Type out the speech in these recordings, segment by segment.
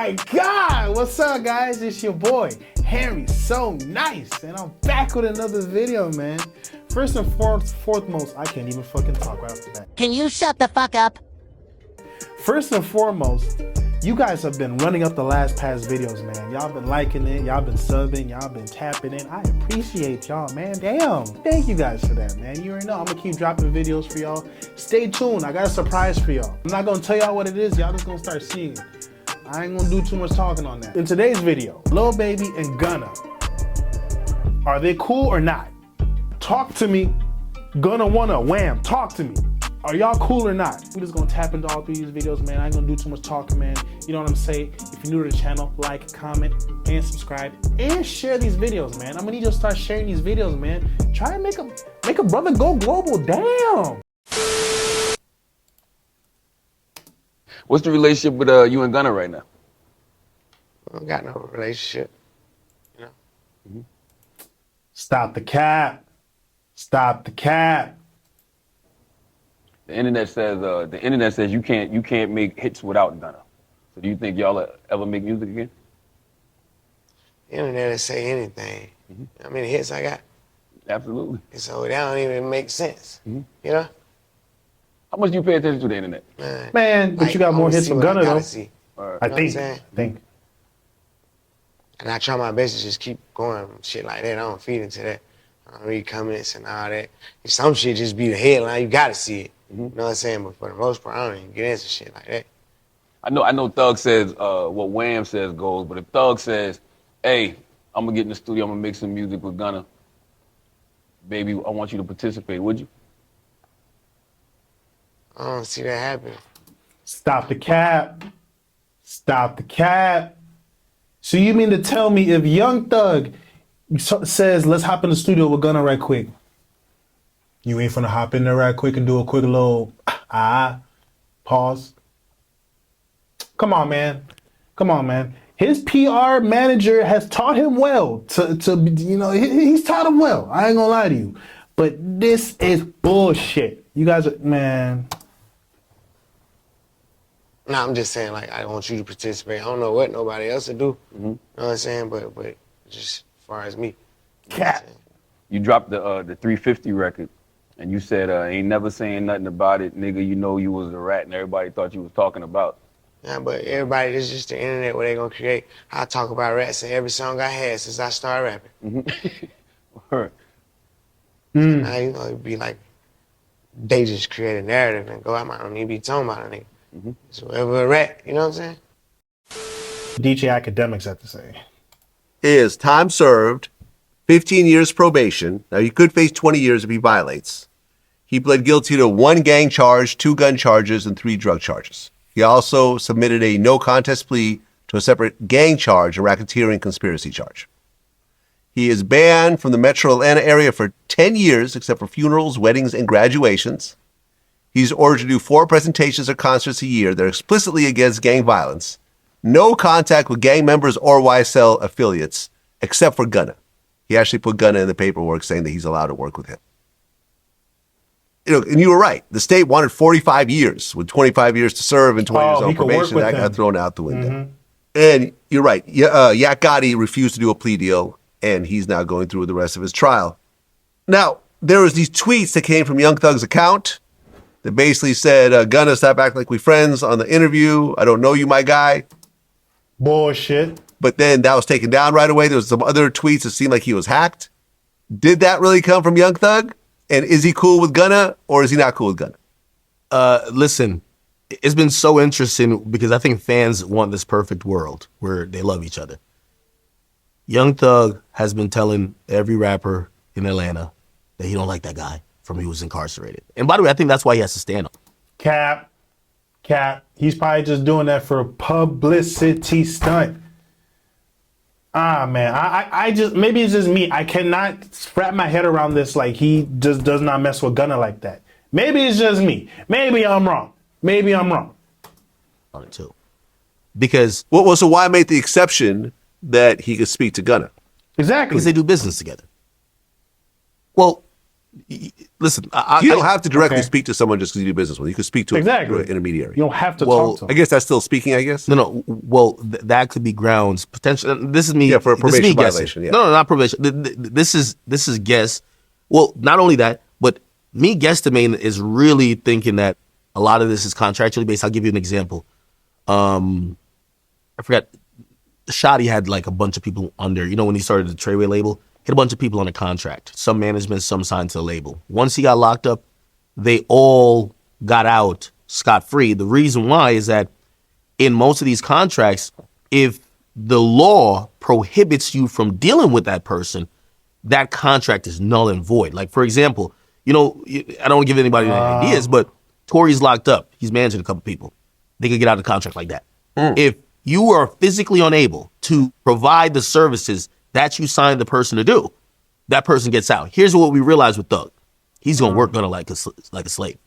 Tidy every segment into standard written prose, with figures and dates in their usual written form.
my God! What's up, guys? It's your boy, Henry So Nice, and I'm back with another video, man. First and foremost, I can't even fucking talk right off the bat. Can you shut the fuck up? First and foremost, you guys have been running up the past videos, man. Y'all been liking it, y'all been subbing, y'all been tapping in. I appreciate y'all, man. Damn. Thank you guys for that, man. You already know I'm gonna keep dropping videos for y'all. Stay tuned. I got a surprise for y'all. I'm not gonna tell y'all what it is. Y'all just gonna start seeing it. I ain't gonna do too much talking on that. In today's video, Lil Baby and Gunna, are they cool or not? Talk to me. Gunna wanna wham. Talk to me. Are y'all cool or not? We just gonna tap into all three of these videos, man. I ain't gonna do too much talking, man. You know what I'm saying? If you're new to the channel, like, comment, and subscribe, and share these videos, man. I'm gonna need you to start sharing these videos, man. Try and make a brother go global. Damn. What's the relationship with you and Gunna right now? I don't got no relationship, you know. Mm-hmm. Stop the cap. Stop the cap. The internet says you can't make hits without Gunna. So do you think y'all ever make music again? The internet will say anything. Mm-hmm. How many hits I got? Absolutely. And so that don't even make sense, Mm-hmm. you know. How much do you pay attention to the internet? Man, but you got more hits from Gunna, though. See. I think. And I try my best to just keep going, shit like that. I don't feed into that. I don't read comments and all that. And some shit just be the headline. You gotta see it. Mm-hmm. You know what I'm saying? But for the most part, I don't even get into shit like that. I know Thug says what Wham says goes, but if Thug says, hey, I'm gonna get in the studio, I'm gonna make some music with Gunna, baby, I want you to participate, would you? I don't see that happening. Stop the cap. Stop the cap. So you mean to tell me if Young Thug says, let's hop in the studio with Gunna right quick, you ain't finna hop in there right quick and do a quick little pause? Come on, man. Come on, man. His PR manager has taught him well to you know, he's taught him well. I ain't gonna lie to you. But this is bullshit. You guys are, man. No, I'm just saying, like, I want you to participate. I don't know what nobody else would do. Mm-hmm. You know what I'm saying? But just as far as me. Cat. You dropped the 350 record, and you said, ain't never saying nothing about it, nigga, you know you was a rat, and everybody thought you was talking about. Yeah, but everybody, this is just the internet where they gonna create. I talk about rats in every song I had since I started rapping. Mm-hmm. Now, you know, it'd be like, they just create a narrative and go out. I don't even be talking about a nigga. Mm-hmm. So whoever a rat, you know what I'm saying? DJ Academics have to say. Is time served, 15 years probation. Now, he could face 20 years if he violates. He pled guilty to 1 gang charge, 2 gun charges, and 3 drug charges. He also submitted a no contest plea to a separate gang charge, a racketeering conspiracy charge. He is banned from the metro Atlanta area for 10 years, except for funerals, weddings, and graduations. He's ordered to do 4 presentations or concerts a year that are explicitly against gang violence. No contact with gang members or YSL affiliates, except for Gunna. He actually put Gunna in the paperwork saying that he's allowed to work with him. You know, and you were right. The state wanted 45 years with 25 years to serve and 20 years on probation. That got thrown out the window. Mm-hmm. And you're right. Yak Gotti refused to do a plea deal, and he's now going through the rest of his trial. Now, there was these tweets that came from Young Thug's account that basically said, Gunna, stop acting like we friends on the interview. I don't know you, my guy. Bullshit. But then that was taken down right away. There was some other tweets that seemed like he was hacked. Did that really come from Young Thug? And is he cool with Gunna or is he not cool with Gunna? Listen, it's been so interesting because I think fans want this perfect world where they love each other. Young Thug has been telling every rapper in Atlanta that he don't like that guy from when he was incarcerated. And by the way, I think that's why he has to stand up. Cap. He's probably just doing that for a publicity stunt. Man, I just, maybe it's just me. I cannot wrap my head around this. Like, he just does not mess with Gunna like that. Maybe it's just me. Maybe I'm wrong. On it too. Because, well, so why make the exception that he could speak to Gunna? Exactly. Because they do business together. Well, Listen, You don't have to directly okay. speak to someone just because you do business with them. You can speak to Exactly. an intermediary. You don't have to Well, talk to I them. guess that's still speaking, I guess. No. Well, that could be grounds potential. This is me. Yeah, for a this is me probation guessing. violation, yeah. No, not probation. This is guess. Well, not only that, but me guesstimating is really thinking that a lot of this is contractually based. I'll give you an example. I forgot. Shotty had like a bunch of people under. You know, when he started the Treyway label, he had a bunch of people on a contract. Some management, some signed to the label. Once he got locked up, they all got out scot-free. The reason why is that in most of these contracts, if the law prohibits you from dealing with that person, that contract is null and void. Like, for example, you know, I don't give anybody any ideas, but Tory's locked up. He's managing a couple people. They could get out of the contract like that. If you are physically unable to provide the services that you signed the person to do, that person gets out. Here's what we realized with Thug. He's going to work Gunna like a slave.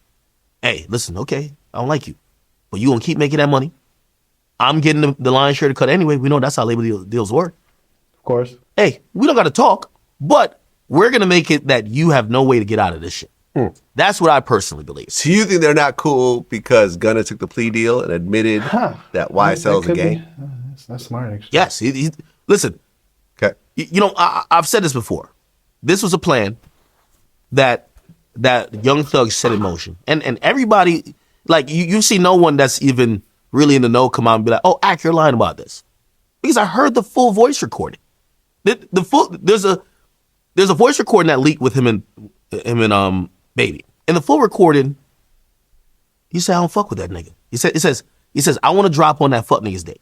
Hey, listen, okay, I don't like you, but you going to keep making that money. I'm getting the lion's share to cut anyway. We know that's how labor deals work. Of course. Hey, we don't got to talk, but we're going to make it that you have no way to get out of this shit. That's what I personally believe. So you think they're not cool because Gunna took the plea deal and admitted that YSL is a gang? That's smart, actually. Yes. Listen, Okay. you know, I've said this before. This was a plan that Young Thug set in motion. And everybody, like, you see no one that's even really in the know come out and be like, oh, Ack, you're lying about this. Because I heard the full voice recording. There's a voice recording that leaked with him and Baby. In the full recording, he said, I don't fuck with that nigga. He says, I want to drop on that fuck nigga's date.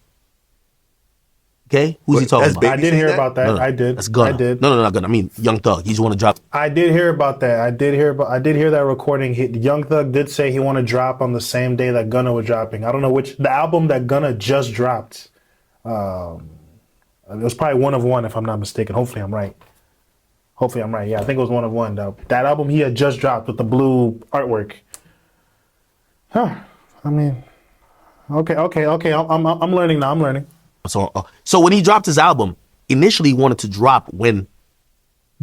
Okay? Who's he talking that's about? Baby I did saying hear that? about that. No, I did. That's Gunna. I did. No, not Gunna. I mean, Young Thug. He's want to drop. I did hear about that. I did hear that recording. Young Thug did say he want to drop on the same day that Gunna was dropping. I don't know the album that Gunna just dropped. It was probably One of One, if I'm not mistaken. Hopefully I'm right. Yeah, I think it was One of One. That album he had just dropped with the blue artwork. Huh. I mean, okay. I'm learning now. I'm learning. So when he dropped his album, initially he wanted to drop when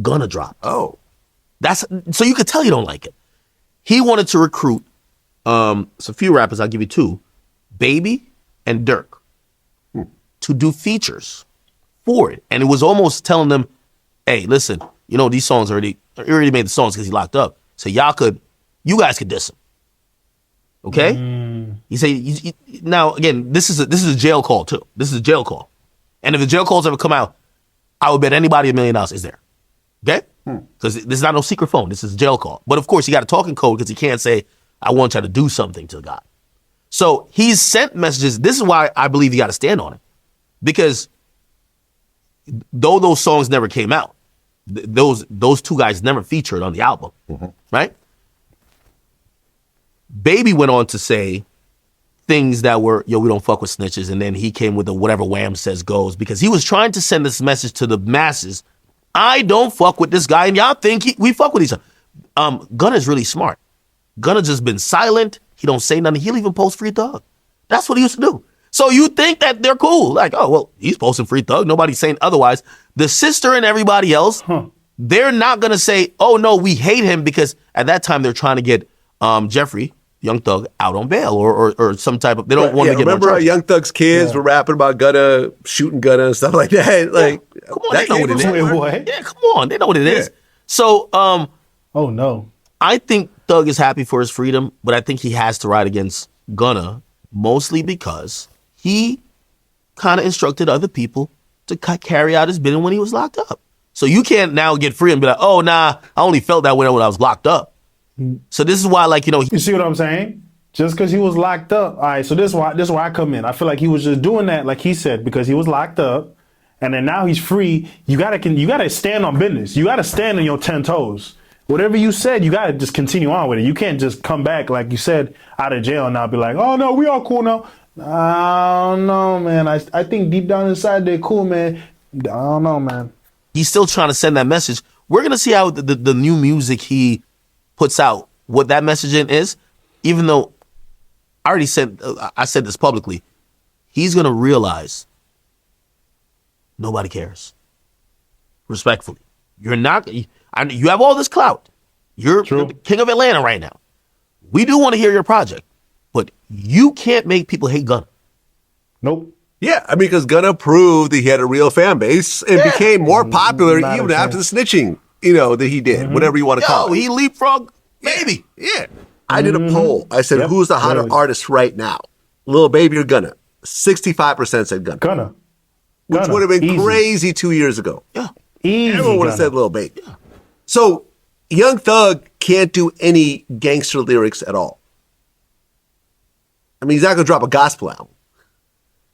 Gunna dropped. Oh. So you could tell you don't like it. He wanted to recruit so a few rappers, I'll give you two, Baby and Dirk, to do features for it. And it was almost telling them, hey, listen, you know, these songs he already made the songs because he locked up. So you guys could diss him. Okay? He said, now again, this is a jail call too. This is a jail call. And if the jail calls ever come out, I would bet anybody $1 million is there. Okay? Because this is not no secret phone. This is a jail call. But of course, he got a talking code because he can't say, I want you to do something to the guy. So he's sent messages. This is why I believe you got to stand on it. Because though those songs never came out, those two guys never featured on the album, right? Baby went on to say things that were, we don't fuck with snitches, and then he came with the whatever Wham says goes, because he was trying to send this message to the masses. I don't fuck with this guy, and y'all think we fuck with each other. Gunna's really smart. Gunna just been silent. He don't say nothing. He'll even post Free Thug. That's what he used to do. So you think that they're cool. Like, oh, well, he's posting Free Thug. Nobody's saying otherwise. The sister and everybody else, they're not going to say, oh, no, we hate him, because at that time they're trying to get Jeffrey, Young Thug, out on bail or some type of, they don't want to get remember how Young Thug's kids were rapping about Gunna, shooting Gunna and stuff like that? Like, come on, they know what it is. Wait, what? Yeah, come on. They know what it is. So, Oh, no. I think Thug is happy for his freedom, but I think he has to ride against Gunna, mostly because he kind of instructed other people to carry out his bidding when he was locked up. So you can't now get free and be like, oh, nah, I only felt that way when I was locked up. So this is why, like, You see what I'm saying? Just because he was locked up. All right, so this is where I come in. I feel like he was just doing that, like he said, because he was locked up, and then now he's free. You gotta stand on business. You gotta stand on your 10 toes. Whatever you said, you gotta just continue on with it. You can't just come back, like you said, out of jail and now be like, oh no, we all cool now. I don't know, man. I think deep down inside they're cool, man. I don't know, man. he's still trying to send that message. We're going to see how the new music he puts out, what that messaging is, even though I already said, I said this publicly, he's going to realize nobody cares. Respectfully. You're not, you have all this clout. You're the king of Atlanta right now. We do want to hear your project, but you can't make people hate Gunna. Nope. Yeah, I mean, because Gunna proved that he had a real fan base and became more popular even after the snitching, that he did, whatever you want to call it. He leapfrogged Baby. Yeah. I did a poll. I said, who's the hotter artist right now? Lil Baby or Gunna? 65% said Gunna. Gunna. Which would have been crazy 2 years ago. Yeah. Easy. Everyone would have said Lil Baby. Yeah. So Young Thug can't do any gangster lyrics at all. I mean, he's not going to drop a gospel album.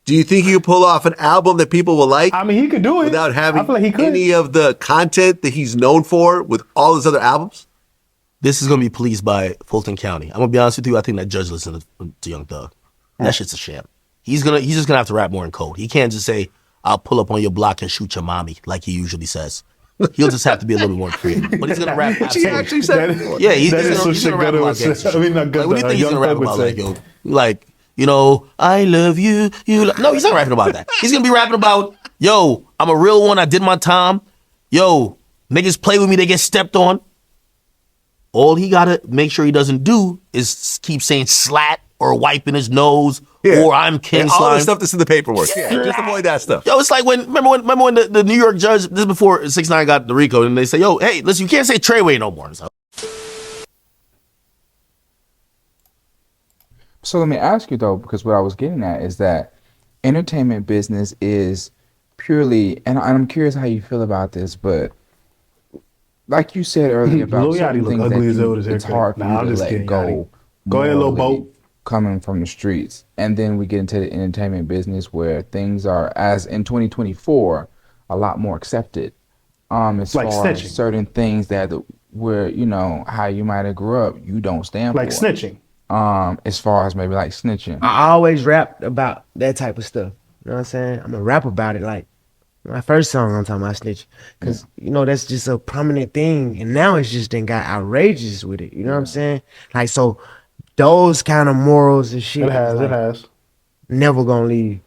Do you think he could pull off an album that people will like? I mean, he could do it. Without having I feel like he could. any of the content that he's known for with all his other albums? This is going to be policed by Fulton County. I'm going to be honest with you. I think that judge listens to Young Thug. That shit's a sham. He's just going to have to rap more in code. He can't just say, I'll pull up on your block and shoot your mommy like he usually says. He'll just have to be a little bit more creative. But he's going to rap. He actually said yeah, he's going to rap about gangster. What do you think he's going to rap about? I love you. No, he's not rapping about that. He's going to be rapping about, I'm a real one. I did my time. Niggas play with me. They get stepped on. All he got to make sure he doesn't do is keep saying slat or wiping his nose or I'm King Slime. All the stuff that's in the paperwork. Yeah, just avoid that stuff. It's like remember when the New York judge, this is before 6ix9ine got the RICO, and they say, hey, listen, you can't say Treyway no more. So let me ask you though, because what I was getting at is that entertainment business is purely, and I'm curious how you feel about this, but like you said earlier about certain things that it's hard for you to let go. Go ahead, Lil Boat. Coming from the streets. And then we get into the entertainment business where things are, as in 2024, a lot more accepted. As like far snitching. as certain things that where, how you might have grew up, you don't stand like for. Like snitching. As far as maybe like snitching. I always rapped about that type of stuff. You know what I'm saying? I'm gonna rap about it. Like my first song, I'm talking about snitch, because that's just a prominent thing, and now it's just then got outrageous with it. You know what I'm saying? Like so, those kind of morals and shit. It has. Never gonna leave.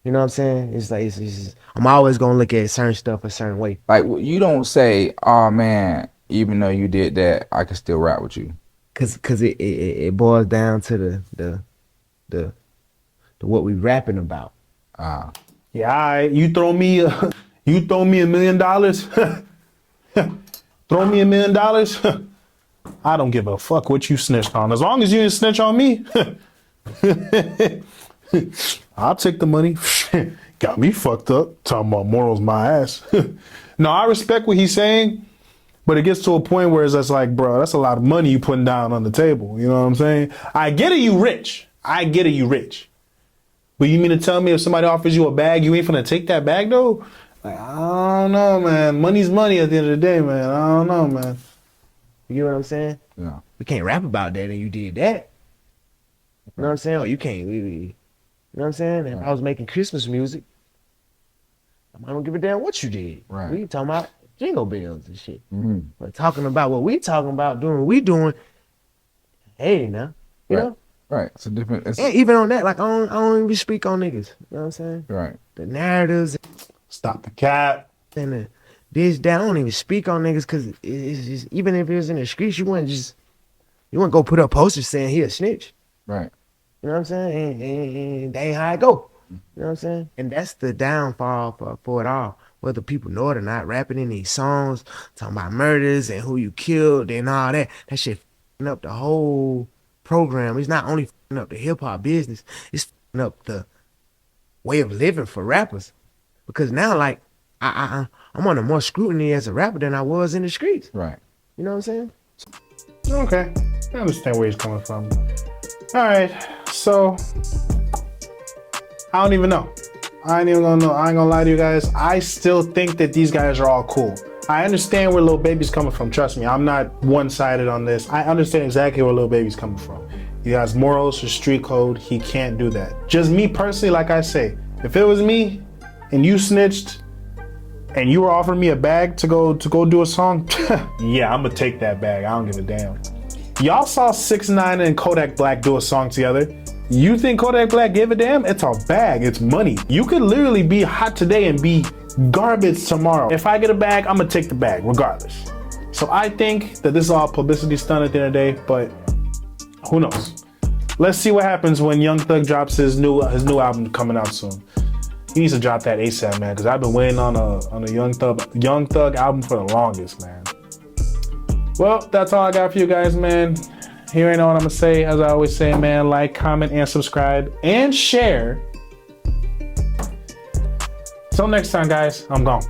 You know what I'm saying? It's like it's just, I'm always gonna look at certain stuff a certain way. Like you don't say, "Oh man, even though you did that, I can still rap with you." Cause it boils down to the what we rapping about. Yeah, you throw me $1 million. Throw me $1 million. I don't give a fuck what you snitched on. As long as you didn't snitch on me, I'll take the money. Got me fucked up. Talking about morals, my ass. No, I respect what he's saying, but it gets to a point where it's just like, bro, that's a lot of money you putting down on the table. You know what I'm saying? I get it, you rich. But you mean to tell me if somebody offers you a bag, you ain't finna take that bag though? Like, I don't know, man. Money's money at the end of the day, man. I don't know, man. You get what I'm saying? Yeah. We can't rap about that and you did that. You know what I'm saying? Or you can't. You know what I'm saying? If I was making Christmas music, I don't give a damn what you did. Right. We talking about jingle bells and shit. Mm-hmm. But talking about what we talking about, doing what we doing, hey, now. You know? Right. It's a different. And even on that, like, I don't even speak on niggas. You know what I'm saying? Right. The narratives. Stop the cap. And the this, that, I don't even speak on niggas because it's just, even if it was in the streets, you wouldn't go put up posters saying he a snitch. Right. You know what I'm saying? And that ain't how it go. You know what I'm saying? And that's the downfall for it all. Whether people know it or not, rapping in these songs, talking about murders and who you killed and all that. That shit f***ing up the whole program. It's not only f***ing up the hip-hop business, it's f***ing up the way of living for rappers. Because now, like, I'm under more scrutiny as a rapper than I was in the streets. Right. You know what I'm saying? Okay. I understand where he's coming from. All right. So, I don't even know. I ain't even gonna know. I ain't gonna lie to you guys. I still think that these guys are all cool. I understand where Lil Baby's coming from. Trust me, I'm not one-sided on this. I understand exactly where Lil Baby's coming from. He has morals for street code. He can't do that. Just me personally, like I say, if it was me and you snitched and you were offering me a bag to go do a song, yeah, I'm gonna take that bag. I don't give a damn. Y'all saw 6ix9ine and Kodak Black do a song together. You think Kodak Black gave a damn? It's a bag, it's money. You could literally be hot today and be garbage tomorrow. If I get a bag, I'm gonna take the bag regardless. So I think that this is all publicity stunt at the end of the day, but who knows? Let's see what happens when Young Thug drops his new album coming out soon. He needs to drop that ASAP, man, because I've been waiting on a Young Thug album for the longest, man. Well, that's all I got for you guys, man. Here ain't know what I'm gonna say. As I always say, man, like, comment, and subscribe, and share. Till next time, guys, I'm gone.